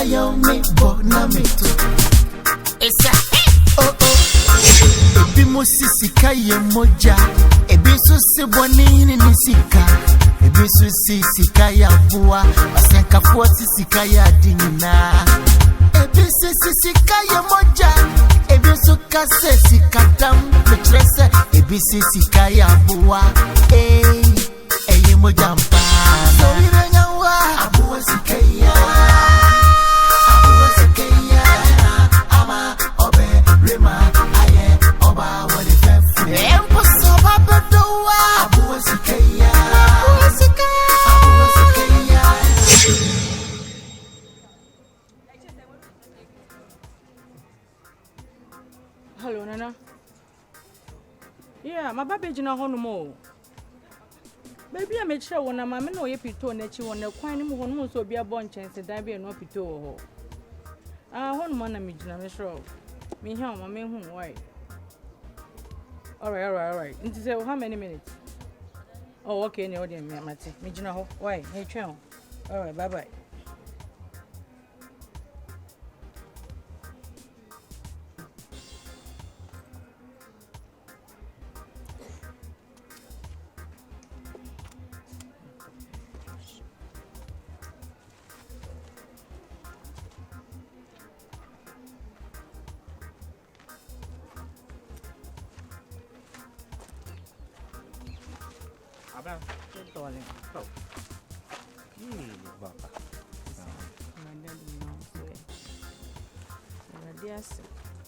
yo me bona me to. Esa oh oh. Ebi mo Sika ye moja. Ebi so se boni ni Sika. Ebi so Sika ya Aboa. Asenka fo Sika ya dinina. Ebi so Sika ye moja. Ebi so kase Sika dam metrese. Ebi so Sika ya Aboa. Eye moja mpa. So irenya wa Aboa Sika ya. Aboa Sika ya. Ama obe rema aye oba wale fefu. Empo soba bedowa. Aboa Sika ya. Aboa Sika. Aboa Sika ya. Hello, Nana. Yeah, my baby is not home. Baby, I made sure when I'm a no pito nechi on the quine who so be a bon chance and I be no pito. Ah, one man, I'm a sure. Me home, I mean, whom, why? All right. Into say how many minutes? Oh, okay, no, dear, Matty. Me, why? Hey, child. All right, bye.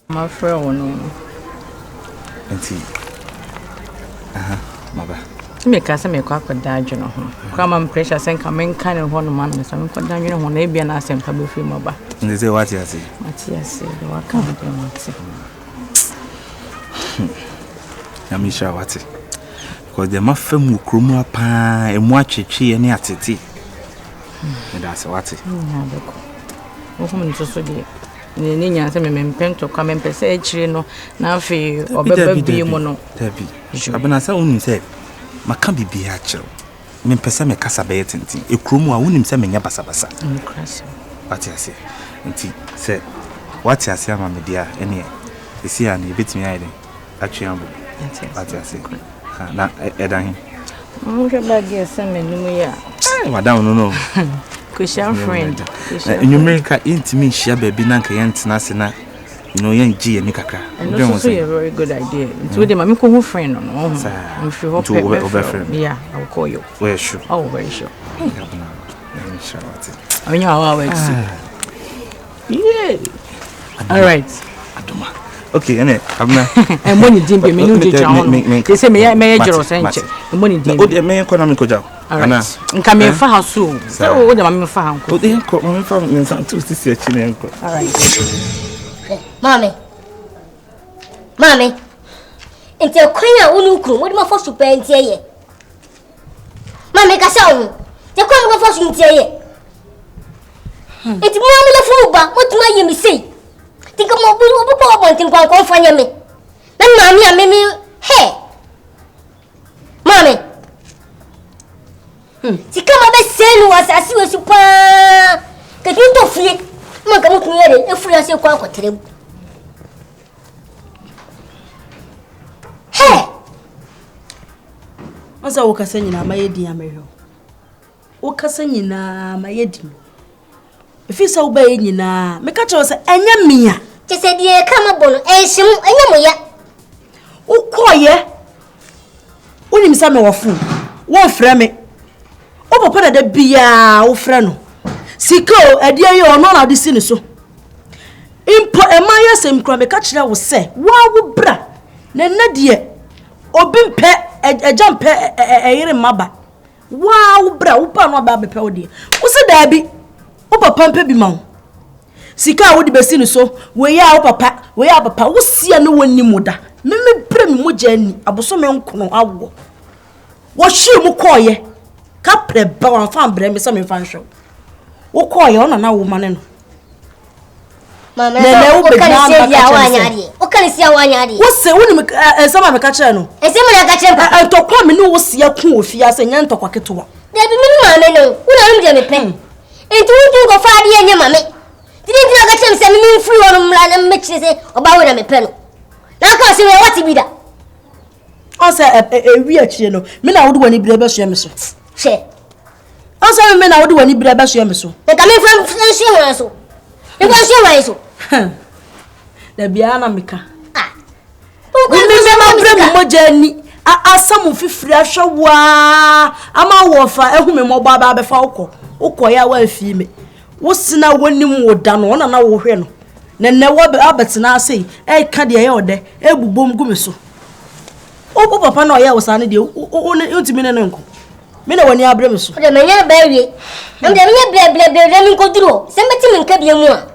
My friend, Maba. Me kasa me kwa kodajo no ho. Kwa ma pressure sen ka men kan ho no man so me kodajo no ho na ebia na asem ka be fi maba. Ndeze wati ase. Mati ase do waka do mati. Yamisha wati. Because the mafem ukromu apa emu atwetwe ne atete. Ndase wati. Na beko. Wo ko mun so de. Ni nya se me mpento kwa me pese echire no na afi obeba bi mu no. Tabi. Abena sa unu se maka bibia akiro. Me pese me kasa be yetintin. Ekromu a unim se menya basabasa. Nkrasi. Wati ase. Nti se wati ase ama me dia ene esi ya na ebetimi ayede. Atwe ambo. Wati ase. Na edan. Mwe bagi ase me numu ya. Madam no. Kusha friend. In America, intimate share baby nanka yantinase na yen GYA ni kakra. That's a very good idea. It's with them. I'm a friend. No, if you hope friend. Yeah, I'll call you. Well, sure. Oh, very sure. I mean, how yeah. All right. Adoma. Okay, ene. And when you didn't be me, they say me jero senche. And when you didn't. O de me ko na me ko jaw. Ana. Nka me fa haso. Say o de me fa hanko. O de ko me fa me san to sisi achi na enko. All right. Mami. Ente kwanya unukru, mo de ma fosu pe ntie ye. Mami ka sa o. Te kwa mo fosu ntie ye. Enti mo am le fu ba, mo tuma ye mi sei. Tinka mo bu bo tinka ko fanya me. Na mami a me he. Mami. Tika ma be selu asasi we su pa. Ka tin to fie. Mo ka mo tun ye e fu ya se kwa kwatere. Hey. Asa wo kasa nyina mayedi amehwo. Wo kasa nyina mayedi. Efisa wo ba nyina, me ka che wo se enya mia. Che se die kama bono enhim enya moya. Wo koye. Unim sa me wo fu. Wo frɛ me. Wo papa da bia wo frɛ no. Sika o adie ye ono na de si ne so. Impo emaya sem kra me ka kire wo se, wa wo bra. Na nadie obi mpe ejampe eyire maba wow bra wo pa no ba bepe wo de wo se da bi wo papa mpe bi ma wo sika wo de besi no so we ya wo papa wo sia no woni muda me bre me moja ani aboso me nkono awo wo hwe mu koye ka pre ba wan fa bre me se me fa nhwe wo koye ona na wo mane no mama wo kan se ya wanyari wo kan se ya wanyari wo se woni ensama me ka kire no ensama na ka kire pa ntokwa me no wo sia ku ofia se nya ntokwa ketewa da bi me mama no wo na me de me pen enti wo tun go fa de anya mame Didn't you get him send me free on and make say about a pen? Now can say what to be that? Also a weird chino. Me now do any brother shemiso. She. Also me now do any brother shemiso. They coming from Shema so. You want Shema so. The Biana Mika. Ah. Remember my journey. Asamu fifiri ahwa ama wofa ehume mo baba be fa ukoya wa afime wo sina wonim wo da no na wo hwe no nenne wo abetina sei e ka de ye ode ebubom gumi so o papa na oya wo sane de o ntimi ne nko me na wani abrem so de menye ba wie am de menye ble mi nkoduro se meti mi nka bia mu a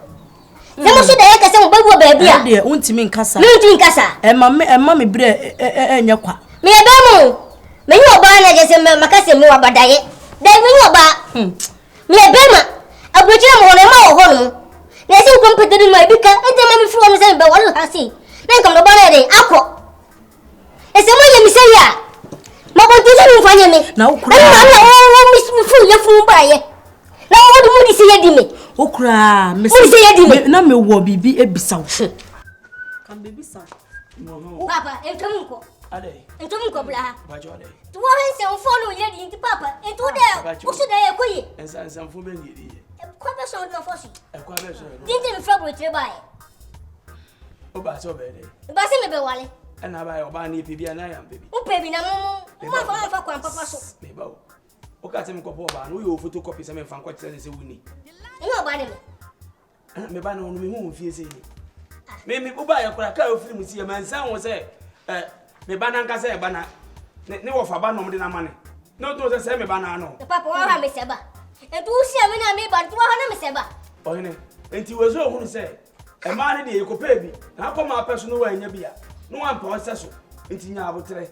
se mo so de ye ka se mo babu ba bia de ntimi nkasa mi ntimi nkasa emma me bre enye kwa me ebemu me nyo ba na je se makase me wa badaye de me nyo ba me ebema abrochi mo na ma wo ho no na se ko mpedere ma bika ente ma mi furu mo se be wo ha si na nka mo ba na de akọ ese mo ye mi se ya ma ko ti se mi fanye me na ukura na wo mi furu ye furu ba ye na wo du mu di se ye di me ukura me se ye di me na me wo bibi ebisa wo kan bibi sa papa entomu ko ade entomu ko bla bajo ade tu wo hen se on follow ye di nti papa entu de wo so de ye koyi ensan fo be ngiri ko be so no fosi kwa be so dinti mi fra bro tre ba ye o ba so be de ba se me be wale na ba yo ba ni bibia na ya baby o pe bi na mo fa kwa papa so me ba o ka tem ko po ba no yo photocopy se me fa kwa tse se wuni ino ba de me ba na onu me hu fie se ni me bu ba ya kura ka o film si ya man san wo se me ba na nka se ba na ne wo fa ba no de na mane no to se me ba na no papa wa ha me se ba entu si a me na me ba tu wa na me se ba o ne enti we so hu se e ma ne de ko pa bi na ko ma pa so no wa nya bia no wa pa o se so enti nya abotre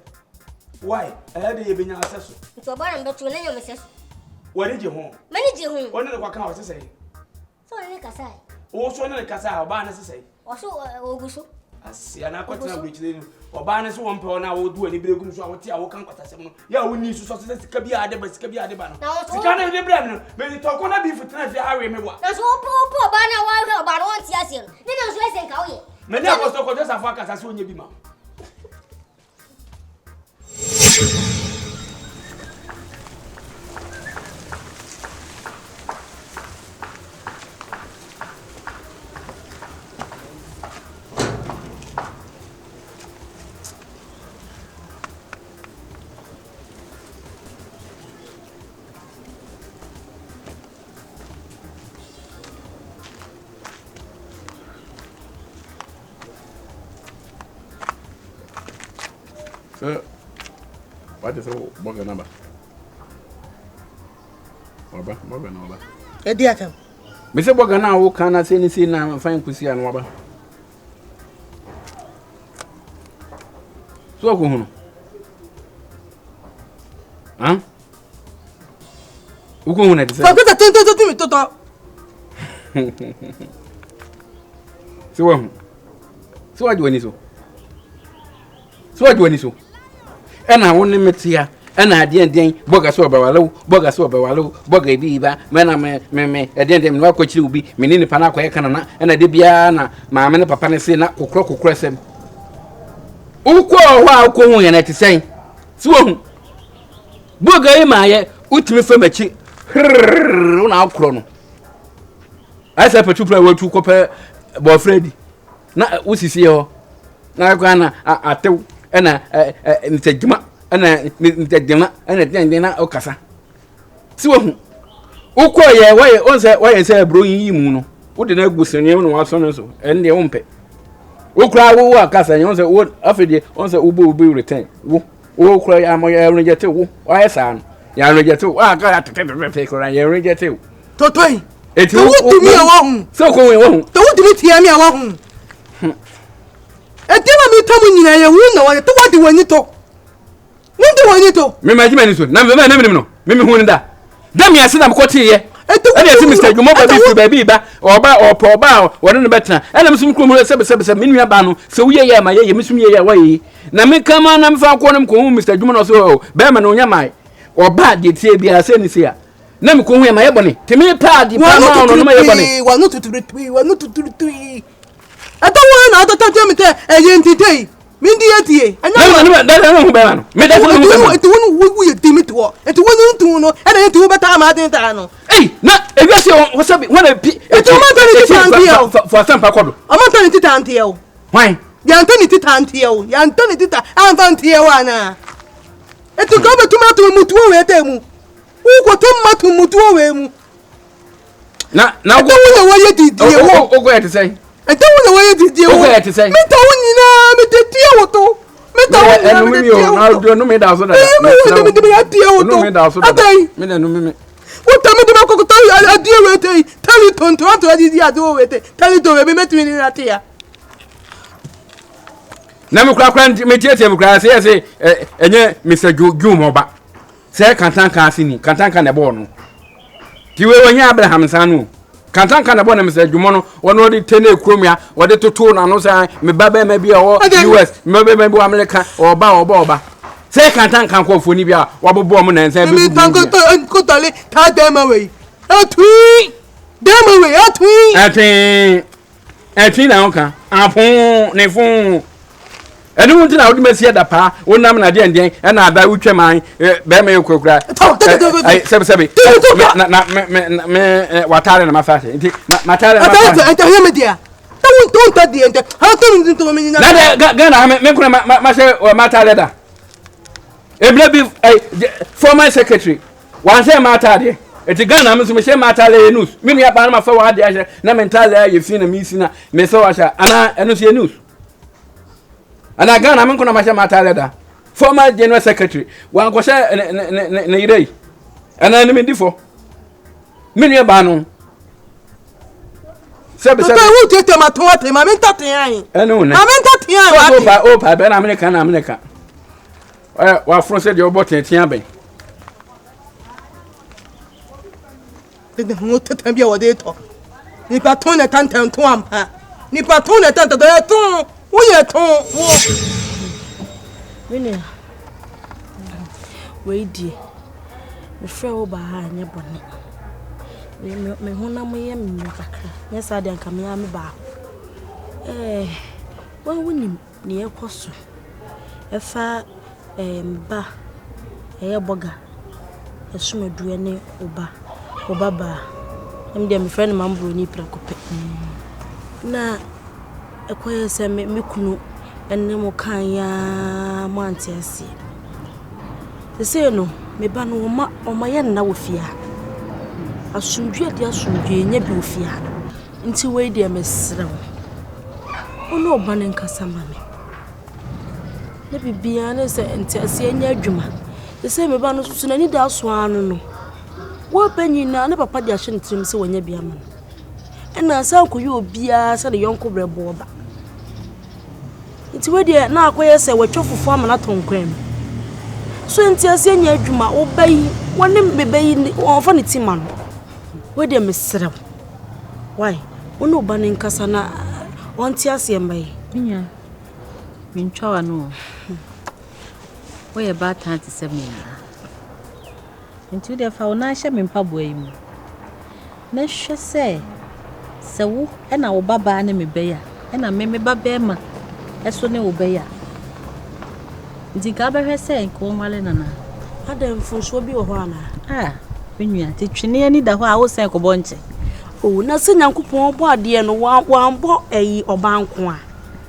why e de ye be nya se so to ba na be tu na nya me se so wa de je ho me ni je hu o ne ko ka o se se so ne ka sai o so ne ka sai o ba na se se o so oguso asia na ko tena bridge le o ba na se won pe na wo du ani bregum so a wo ti a wo kan kwatasem no ya wo ni su so se sika bi ade ba no sika na de bra no me to ko na bi futena fi awe me wa na so po ba na wa ba no ti asie no ni na so ese nka wo ye me na ko so ko just afọ akasa se onye bi ma What is Boga number? Boga number. Ediatem. Mr. Boga now can say anything now find Kusi and Waba. So, huh? Who go on at the So, what do you so? So, what do you so? And I won't meet here. And I didn't boga so bawalo, boga biba, me, I didn't know what you be, meaning Panaco canana, and I did biana, my man, papa, and say not cook crescent. Uko, wow, going and at saying, so boga, my, ultimate furniture, now chrono. I said, particular word to copper, boy Freddy. Not what is here. Now, Gana, I tell. Ana ntajima ana ntajima ana tendena okasa si wo hu ukoye waye say bro yi mu no wo de na gusani no waso no so en de wo mpe ukra wo akasa nyon say wo afede on say ubo return wo ukra ya mo ya reject wo waye sa no ya reject wo aka tete ko ya reject wo totoi eti wo tumi a wo hu so ko wo hu to wo tumi tia mi a wo hu Etima mi tamu nyina ye wu na wa to wadi wani to. Wonde wani to. Me majima ni so. Na me no. Me hu ni da. Da me ase na me kote ye. E dey Mr. Jumo ba bi fu ba bi ba. Oba woni no betena. E na me sum krom se me nua ba no. Se wo ye ma ye me sum ye wa ye. Na me kama na me fa ko no ko Mr. Jumo no so. Ba ma no nya mai. Oba de tie bia se ni se a. na me ko hu e ma ye bone te me pa di pa ma no ma ye bone wa no tuturi tui ata wa na ata tete me te eye ntitei me ndi etie na hu be ma no me da fu no etu wonu wu ye timi to etu wonu ntu no e na etu beta ma den ta no na ebi ase wo sabi wona pi etu ma tani titanti o for sampa kodo o ma tani titanti o why ya tani titanti o ya tani tita anfanti o ana etu ko betu ma to mutu o we te mu uko to ma to mutu o we mu na go wo ye didi wo o go et say ete wo ye didi wo o go et say me ta wo nyina me te tie wo to me ta wo nyina me te tie wo na do no me da so da me ya tie wo to no me da so da me na no me What time do I go to a deal with it? Tell it on to the other with it. Tell it to me, met me in that here. Namu Crackran, me tears him cry, say, Mr. Jumoba. Say, Cantanka Sini, Cantanka Nabono. You were when Abraham Sanu. Cantanka Nabona, Mr. Jumono, or no, the Tene Crumia, or the Tutu, and no say, me Baba may be all US, maybe America, or Boba. Say Cantanka for Funibia, Wabble Woman, and say, me tango and Cotale, tie them away. A Twi, them away, a Twi. A Twi now, Apon, Nefon. And you want to know the Messia da Pa, one name and I die with your mind, Bama Cocra. I said, what are my fashion? My talent, I tell him, dear. Don't touch the end. How come you to me? Gana, myself or Mataleda. A blabby former secretary. One say Matadi. It's a gun, I'm Michelle Matale news. Many up my forward, Namentale, you've seen a missing, Messoasha, and I see news. And again, I'm going to make a matter. Former General Secretary, one was a day. And I mean before. Many a banon. Seven, I will take them at what him. I meant that. I know. I meant that. American. Well, France said your bottle at Tiambe. Didn't want to tell you what they talk. Nipatone Tantan Tuam. Nipatone Tantan. We are told. Wait, dear. The frail behind your bonnet. Me hona me yam kakra. Yes, I don't come here me ba. Well, when near Cosso. If I ba a boga. A swimmer do any oba. Obaba. I'm dear, my friend Mambo ni precope. Na. Ekwaya se me kunu enne mo kan ya mo antiasi se se no me ba no oma ye na wo fia asundwe de asundwe nya bi wo fia nti we de mesrew ono oba ne nkasa ma me na bibia ne se antiasi nya adwuma se me ba no susu na ni da so anu no wo banyina ne papa de ahye ntrim se wonya bia ma ena sa ko yo bia se de yonko brebo ba nti we de na akoye se wetwofofo amana tonkwam so nti ase nya adwuma obai woni bebai onfa ne tima no we de mesrew why wono ba ne nkasa na onti ase mbai nya minchwa wa no we e ba 37 nti de fa wona hye mempabo ayi mu na hwe se wo na wo baba na mebeya na me baba ma eso ne wo beya nti ka behwe se ko nwale nana adam funso bi wo ho ana benua te twene ani da ho a wo se ko bonche o na se nyankopon bo ade no wa mbo ayi obanko a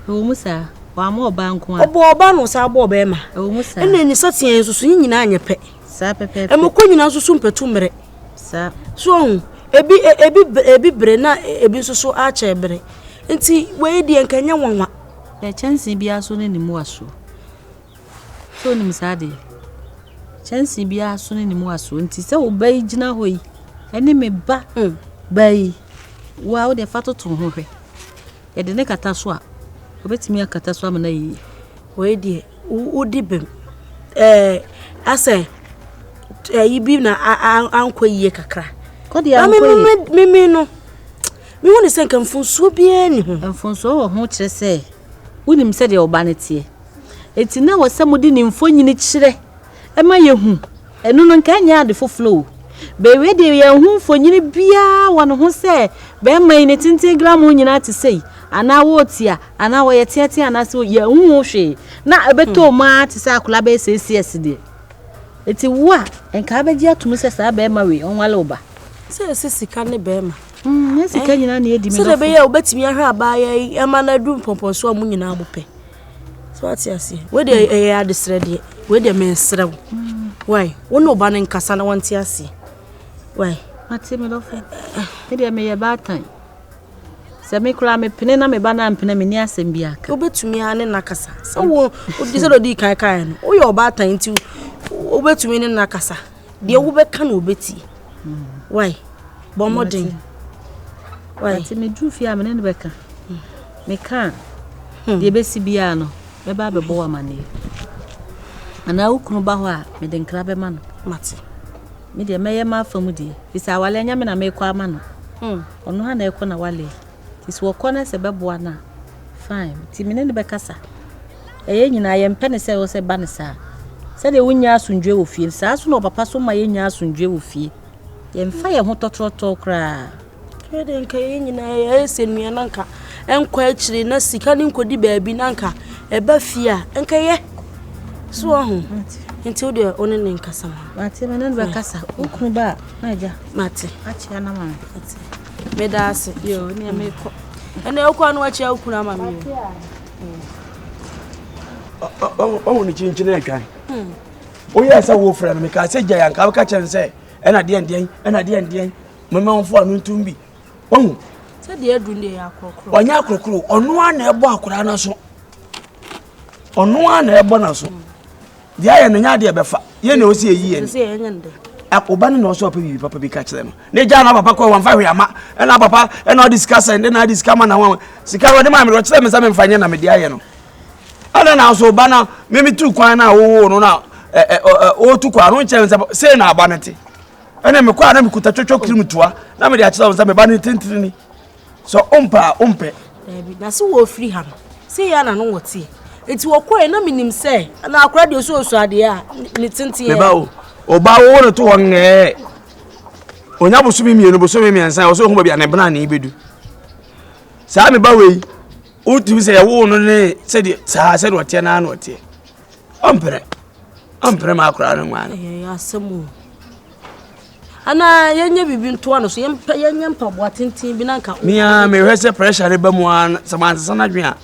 o musa wa ma obanko a oba no sa bo oba ma o musa ene satia susu nyina anyepe sa pepe e mo ko nyina susu mpetu mere sa so ebi bre na ebi susu a che bre nti we di enkanya wanwa e chance bia so ne nimu aso so ni misade chance bia so ne nimu aso nti se wo bai gina hoyi ene me ba bai wa wo de fatoto ho hwe e de ne kata so a obetimi akata so amana yi we di udi bem ase yibi na anko yiye kakra kodi anko me no me woni se kan funso bia ni ho funso wo ho kire se unim se de obanete eti na wo se mudi ni mfo nyini kire e ma yehu enu no nka nya de foflo be we de ye hu fonyini bia wono ho se be man ni tintin gram ho nyina te sei ana wo tia ana wo ye tiati ana se ye hu hwe na ebeto ma te se akola be CCS de eti wo a enka beji atum se sa be ma we onwale oba se Sika ne be ma Sika nyina na edi me se de be ye obetimi ahwa aba ye ema na du pomponso amu nyina amope so ati ase we de adesre de we de mensrew why wono oba ne nkasa na wanti ase why ati me lofo e de me ye batan se me kura me pene na me ba na mpene me ni asem bi aka obetumi ane nakasa so wo odise do di kai no wo ye oba atan ti obetumi ne nakasa de wo be ka na obeti why bomodin why ati me du fi amene ne be ka me ka de be si bia no be ba be bo amane ana ukunu ba ho a me de nkra be ma no mate me de meye ma famu di bisa wale nya me na me kwa ma no ono ha na ekọ na wale tisi wo kona se be bo na fine ti me ne be kasa eye nyina ye mpe ne se wo se ba ne sa se de wunya asundwe wo fie sa so no papa so ma ye nya asundwe wo fie ye mfa ye ho totroto kra kede nka ye nyina ye se nua nanka enkwa akiri na Sika ni nkodi baabi nanka eba fie a enka ye so ho nti ode one ne nkasa ma mate me ne be kasa ukunu ba na ja mate achi na ma mate me da ase yo ne me ko ene okwa no achi ukunu ama me oh ni chinchin e kan oye asa wo fra me ka se gya yanka ka chen se ena de mama onfo anu ntumbi oh se de adu ne ya akrokro onya akrokro onu a na ebo akora na so onu a na ebo na so de aye no nya de befa ye na osi eyi ye se ye nyande akoba ne no so papa bi ka kire no ne gya na papa ko wanfa hwe ama ena papa ena discuss and na discuss ma na wan Sika ro de ma me ro kire me sa me mfanye na me de aye no ana na so ba na me tu kwan na wo no na o tu kwa no nche se na aba nete ene me kwa na me kuta twotwo kirimtua na me de akira wo sa me ba ne tintini so ompe ebi na so wo free ham se ya na no wote eti wo koe na minim se na akora de so ade a ne tintin me ba o ba wo ne to won onya bosumi mienu bosumi miensa o so hu ba bia ne bana ne ibedu sa me ba we uti se wo no ne se de sa se de wote na na wote ampere ma akora no nwan asemu ana yenye bibi nto ano so yenye mpaboa tintin bi nanka mia me hwese pressure ne ba mu an samansa na dwen a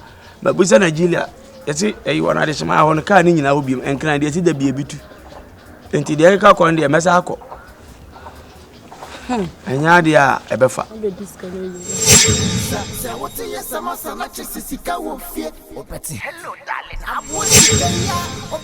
ba busa Nigeria yesi eyi wona de shema ho no ka ni nyina obi enkran de yesi da bia bitu enti de ka kon de mesa akọ enya de a ebefa Hello darling,